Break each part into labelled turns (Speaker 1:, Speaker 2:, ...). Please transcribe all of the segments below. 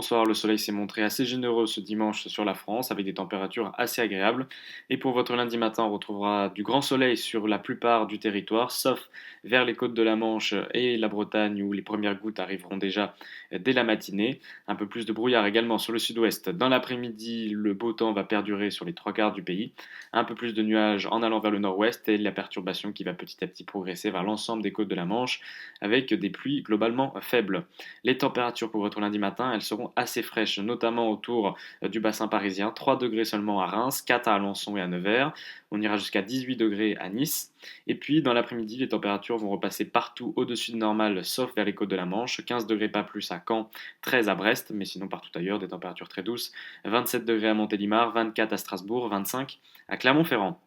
Speaker 1: Bonsoir, le soleil s'est montré assez généreux ce dimanche sur la France avec des températures assez agréables. Et pour votre lundi matin, on retrouvera du grand soleil sur la plupart du territoire, sauf vers les côtes de la Manche et la Bretagne où les premières gouttes arriveront déjà dès la matinée. Un peu plus de brouillard également sur le sud-ouest. Dans l'après-midi, le beau temps va perdurer sur les trois quarts du pays. Un peu plus de nuages en allant vers le nord-ouest et la perturbation qui va petit à petit progresser vers l'ensemble des côtes de la Manche avec des pluies globalement faibles. Les températures pour votre lundi matin, elles seront assez fraîches, notamment autour du bassin parisien. 3 degrés seulement à Reims, 4 à Alençon et à Nevers. On ira jusqu'à 18 degrés à Nice. Et puis dans l'après-midi, les températures vont repasser partout au-dessus de normal, sauf vers les côtes de la Manche. 15 degrés pas plus à Caen, 13 à Brest, mais sinon partout ailleurs, des températures très douces. 27 degrés à Montélimar, 24 à Strasbourg, 25 à Clermont-Ferrand.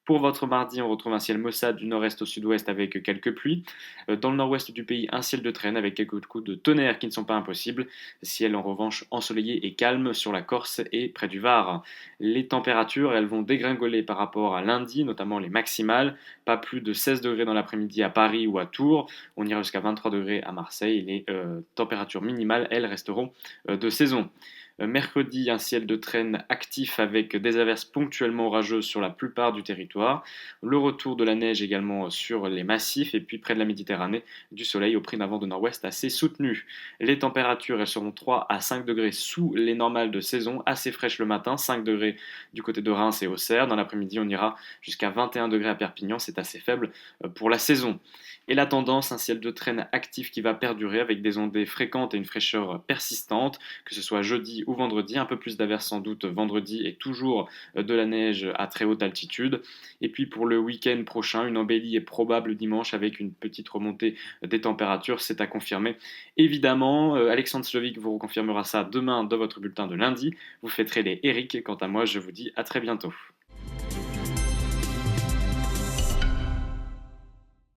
Speaker 1: Pour votre mardi, on retrouve un ciel maussade du nord-est au sud-ouest avec quelques pluies. Dans le nord-ouest du pays, un ciel de traîne avec quelques coups de tonnerre qui ne sont pas impossibles. Ciel en revanche ensoleillé et calme sur la Corse et près du Var. Les températures, elles vont dégringoler par rapport à lundi, notamment les maximales. Pas plus de 16 degrés dans l'après-midi à Paris ou à Tours. On ira jusqu'à 23 degrés à Marseille. Les températures minimales, elles, resteront de saison. Mercredi, un ciel de traîne actif avec des averses ponctuellement orageuses sur la plupart du territoire. Le retour de la neige également sur les massifs et puis près de la Méditerranée, du soleil au prix d'un vent de nord-ouest assez soutenu. Les températures, elles seront 3 à 5 degrés sous les normales de saison, assez fraîches le matin, 5 degrés du côté de Reims et Auxerre. Dans l'après-midi, on ira jusqu'à 21 degrés à Perpignan, c'est assez faible pour la saison. Et la tendance, un ciel de traîne actif qui va perdurer avec des ondées fréquentes et une fraîcheur persistante, que ce soit jeudi ou vendredi, un peu plus d'averses sans doute vendredi et toujours de la neige à très haute altitude. Et puis pour le week-end prochain, une embellie est probable dimanche avec une petite remontée des températures, c'est à confirmer. Évidemment, Alexandre Slovic vous reconfirmera ça demain dans votre bulletin de lundi. Vous fêterez les Eric, quant à moi je vous dis à très bientôt.